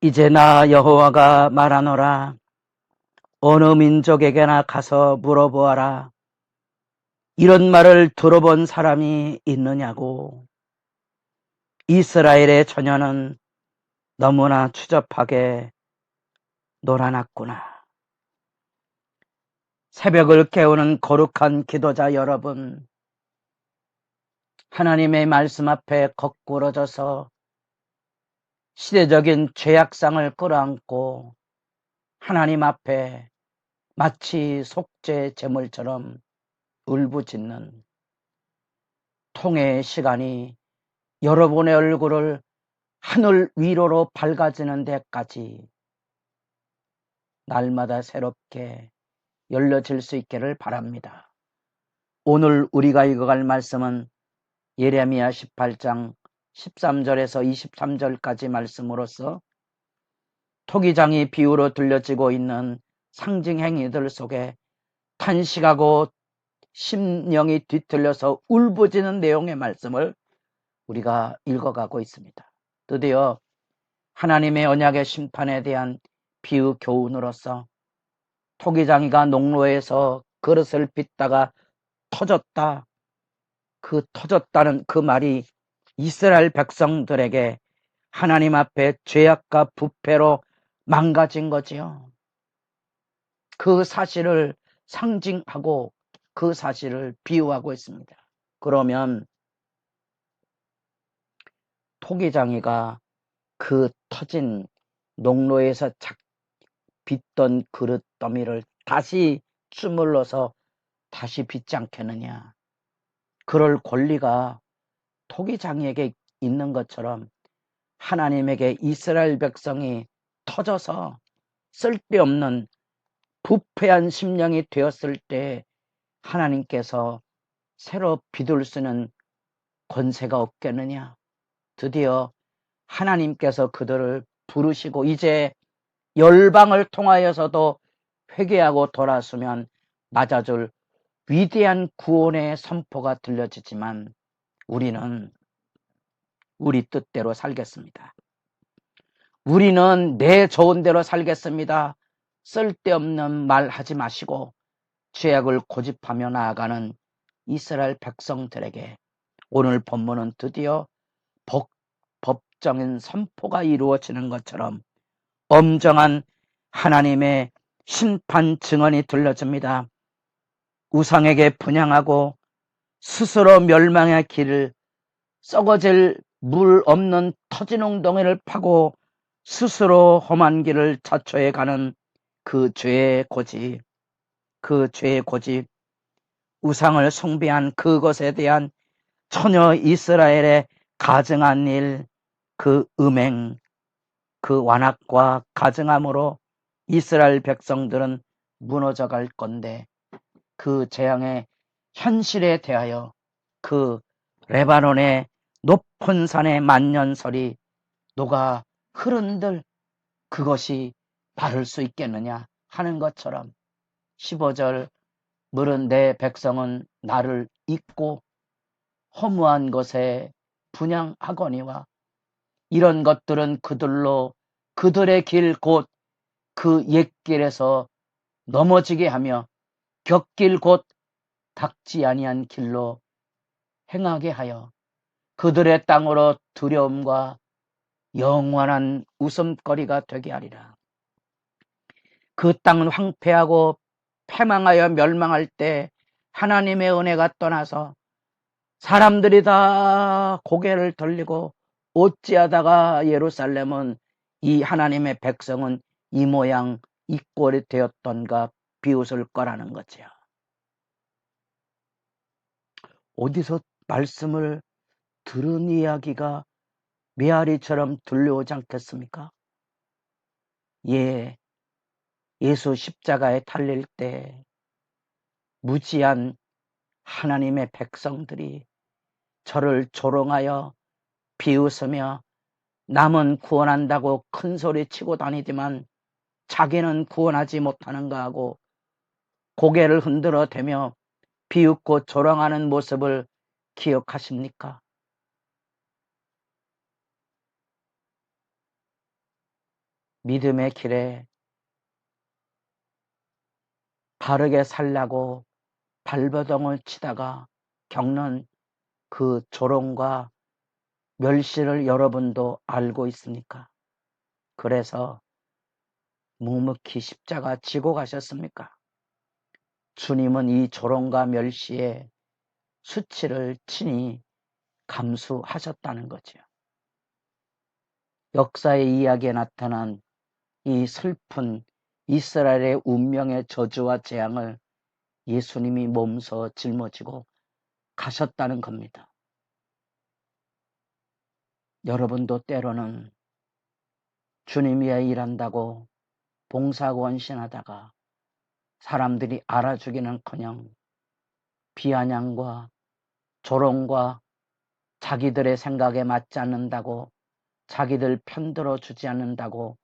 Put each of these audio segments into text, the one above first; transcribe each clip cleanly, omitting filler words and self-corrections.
이제 나 여호와가 말하노라. 어느 민족에게나 가서 물어보아라. 이런 말을 들어본 사람이 있느냐고. 이스라엘의 처녀는 너무나 추접하게 놀아났구나. 새벽을 깨우는 거룩한 기도자 여러분, 하나님의 말씀 앞에 거꾸러져서 시대적인 죄악상을 끌어안고 하나님 앞에 마치 속죄 제물처럼 울부짖는 통회의 시간이 여러분의 얼굴을 하늘 위로로 밝아지는 데까지 날마다 새롭게 열려질 수 있기를 바랍니다. 오늘 우리가 읽어갈 말씀은 예레미야 18장 13절에서 23절까지 말씀으로서 토기장이 비유로 들려지고 있는 상징 행위들 속에 탄식하고 심령이 뒤틀려서 울부짖는 내용의 말씀을 우리가 읽어가고 있습니다. 드디어 하나님의 언약의 심판에 대한 비유 교훈으로서 토기장이가 농로에서 그릇을 빚다가 터졌다. 그 터졌다는 그 말이 이스라엘 백성들에게 하나님 앞에 죄악과 부패로 망가진 거지요. 그 사실을 상징하고 그 사실을 비유하고 있습니다. 그러면 토기장이가 그 터진 농로에서 빚던 그릇 더미를 다시 주물러서 다시 빚지 않겠느냐. 그럴 권리가 토기장이에게 있는 것처럼 하나님에게 이스라엘 백성이 터져서 쓸데없는 부패한 심령이 되었을 때 하나님께서 새로 빚을 쓰는 권세가 없겠느냐. 드디어 하나님께서 그들을 부르시고 이제 열방을 통하여서도 회개하고 돌아서면 맞아줄 위대한 구원의 선포가 들려지지만 우리는 우리 뜻대로 살겠습니다. 우리는 내 좋은 대로 살겠습니다. 쓸데없는 말 하지 마시고 죄악을 고집하며 나아가는 이스라엘 백성들에게 오늘 본문은 드디어 법정인 선포가 이루어지는 것처럼 엄정한 하나님의 심판 증언이 들려집니다. 우상에게 분향하고 스스로 멸망의 길을 썩어질 물 없는 터진 웅덩이를 파고 스스로 험한 길을 자초해 가는 그 죄의 고집, 우상을 숭배한 그것에 대한 처녀 이스라엘의 가증한 일, 그 음행, 그 완악과 가증함으로 이스라엘 백성들은 무너져 갈 건데 그 재앙의 현실에 대하여 그 레바논의 높은 산의 만년설이 녹아 흐른들 그것이 바를 수 있겠느냐 하는 것처럼 15절 물은 내 백성은 나를 잊고 허무한 것에 분향하거니와 이런 것들은 그들로 그들의 길 곧 그 옛길에서 넘어지게 하며 곁길 곧 닥지 아니한 길로 행하게 하여 그들의 땅으로 두려움과 영원한 웃음거리가 되게 하리라. 그 땅은 황폐하고 패망하여 멸망할 때 하나님의 은혜가 떠나서 사람들이 다 고개를 돌리고 어찌하다가 예루살렘은 이 하나님의 백성은 이 모양 이 꼴이 되었던가 비웃을 거라는 거죠. 어디서 말씀을 들은 이야기가 메아리처럼 들려오지 않겠습니까? 예, 예수 십자가에 달릴 때 무지한 하나님의 백성들이 저를 조롱하여 비웃으며 남은 구원한다고 큰 소리 치고 다니지만 자기는 구원하지 못하는가 하고 고개를 흔들어 대며 비웃고 조롱하는 모습을 기억하십니까? 믿음의 길에 바르게 살라고 발버둥을 치다가 겪는 그 조롱과 멸시를 여러분도 알고 있습니까? 그래서 묵묵히 십자가 지고 가셨습니까? 주님은 이 조롱과 멸시의 수치를 친히 감수하셨다는 거죠. 역사의 이야기에 나타난 이 슬픈 이스라엘의 운명의 저주와 재앙을 예수님이 몸소 짊어지고 가셨다는 겁니다. 여러분도 때로는 주님 위해 일한다고 봉사하고 헌신하다가 사람들이 알아주기는커녕 비아냥과 조롱과 자기들의 생각에 맞지 않는다고 자기들 편들어 주지 않는다고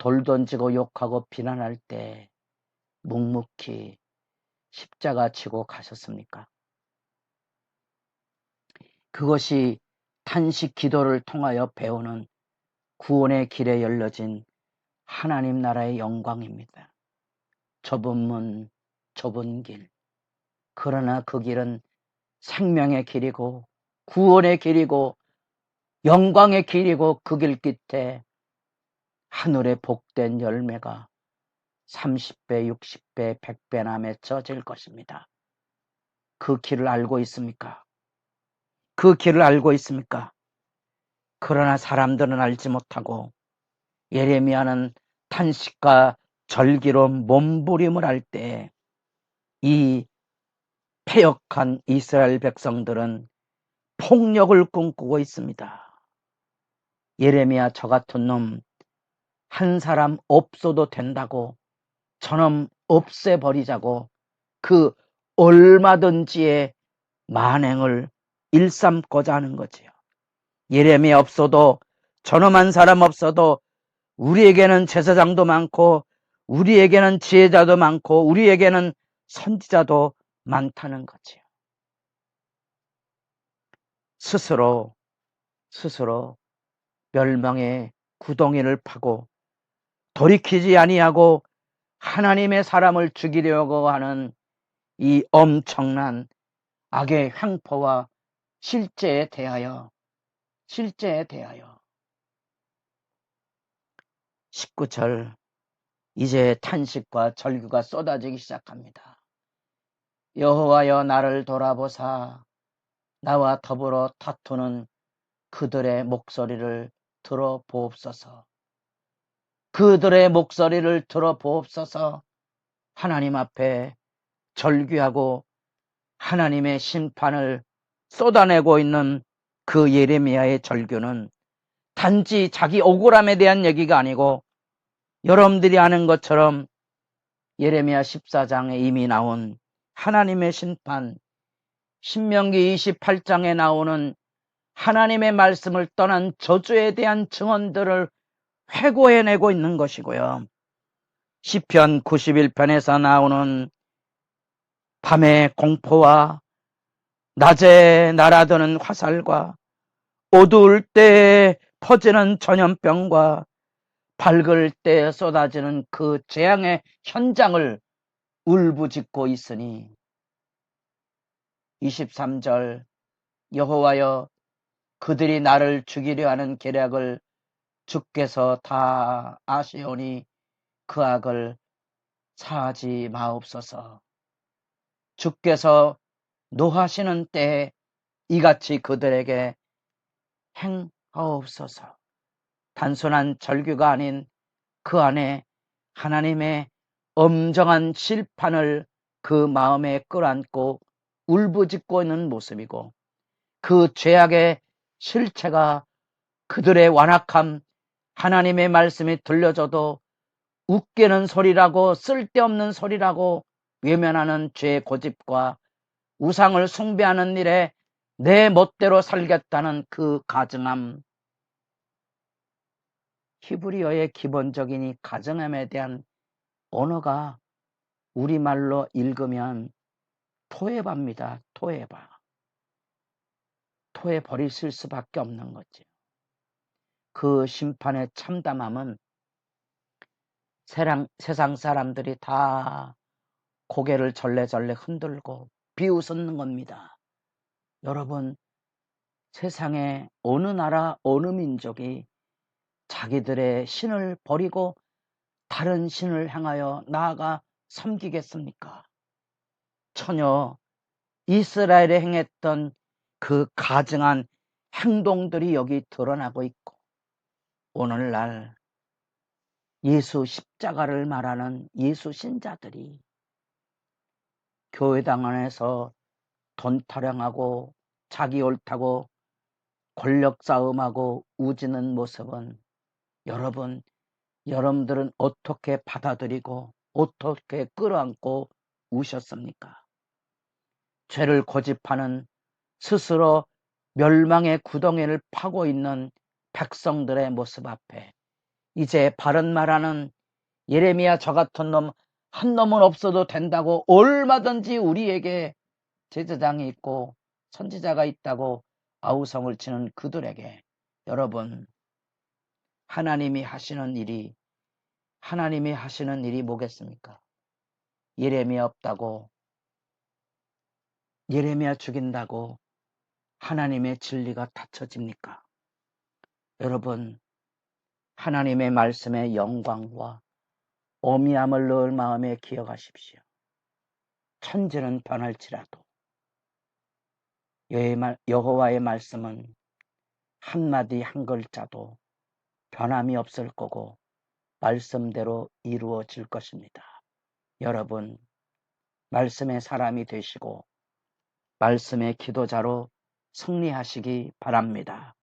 돌 던지고 욕하고 비난할 때 묵묵히 십자가 지고 가셨습니까? 그것이 탄식 기도를 통하여 배우는 구원의 길에 열려진 하나님 나라의 영광입니다. 좁은 문, 좁은 길. 그러나 그 길은 생명의 길이고 구원의 길이고 영광의 길이고 그 길 끝에 하늘의 복된 열매가 30배, 60배, 100배나 맺혀질 것입니다. 그 길을 알고 있습니까? 그 길을 알고 있습니까? 그러나 사람들은 알지 못하고 예레미야는 탄식과 절기로 몸부림을 할 때 이 패역한 이스라엘 백성들은 폭력을 꿈꾸고 있습니다. 예레미야 저 같은 놈 한 사람 없어도 된다고 저놈 없애버리자고 그 얼마든지의 만행을 일삼고자 하는 거지요. 예레미야 없어도 저놈 한 사람 없어도 우리에게는 제사장도 많고 우리에게는 지혜자도 많고 우리에게는 선지자도 많다는 거지요. 스스로 멸망의 구덩이를 파고 돌이키지 아니하고 하나님의 사람을 죽이려고 하는 이 엄청난 악의 횡포와 실제에 대하여 19절 이제 탄식과 절규가 쏟아지기 시작합니다. 여호와여 나를 돌아보사 나와 더불어 다투는 그들의 목소리를 들어보옵소서. 그들의 목소리를 들어보옵소서. 하나님 앞에 절규하고 하나님의 심판을 쏟아내고 있는 그 예레미야의 절규는 단지 자기 억울함에 대한 얘기가 아니고 여러분들이 아는 것처럼 예레미야 14장에 이미 나온 하나님의 심판, 신명기 28장에 나오는 하나님의 말씀을 떠난 저주에 대한 증언들을 회고해내고 있는 것이고요. 시편 91편에서 나오는 밤의 공포와 낮에 날아드는 화살과 어두울 때 퍼지는 전염병과 밝을 때 쏟아지는 그 재앙의 현장을 울부짖고 있으니 23절 여호와여 그들이 나를 죽이려 하는 계략을 주께서 다 아시오니 그 악을 사하지 마옵소서. 주께서 노하시는 때에 이같이 그들에게 행하옵소서. 단순한 절규가 아닌 그 안에 하나님의 엄정한 심판을 그 마음에 끌어안고 울부짖고 있는 모습이고 그 죄악의 실체가 그들의 완악함, 하나님의 말씀이 들려줘도 웃기는 소리라고 쓸데없는 소리라고 외면하는 죄의 고집과 우상을 숭배하는 일에 내 멋대로 살겠다는 그 가증함, 히브리어의 기본적인 이 가증함에 대한 언어가 우리말로 읽으면 토해바입니다. 토해바. 토해버리실 수밖에 없는 거지. 그 심판의 참담함은 세상 사람들이 다 고개를 절레절레 흔들고 비웃는 겁니다. 여러분, 세상에 어느 나라 어느 민족이 자기들의 신을 버리고 다른 신을 향하여 나아가 섬기겠습니까? 전혀 이스라엘에 행했던 그 가증한 행동들이 여기 드러나고 있고, 오늘날 예수 십자가를 말하는 예수 신자들이 교회당 안에서 돈 타령하고 자기 옳다고 권력 싸움하고 우지는 모습은 여러분들은 어떻게 받아들이고 어떻게 끌어안고 우셨습니까? 죄를 고집하는 스스로 멸망의 구덩이를 파고 있는 백성들의 모습 앞에 이제 바른 말하는 예레미야 저 같은 놈 한 놈은 없어도 된다고 얼마든지 우리에게 제사장이 있고 선지자가 있다고 아우성을 치는 그들에게 여러분, 하나님이 하시는 일이 뭐겠습니까? 예레미야 없다고, 예레미야 죽인다고 하나님의 진리가 닫혀집니까? 여러분, 하나님의 말씀의 영광과 어미함을 늘 마음에 기억하십시오. 천지는 변할지라도 여호와의 말씀은 한마디 한 글자도 변함이 없을 거고 말씀대로 이루어질 것입니다. 여러분, 말씀의 사람이 되시고 말씀의 기도자로 승리하시기 바랍니다.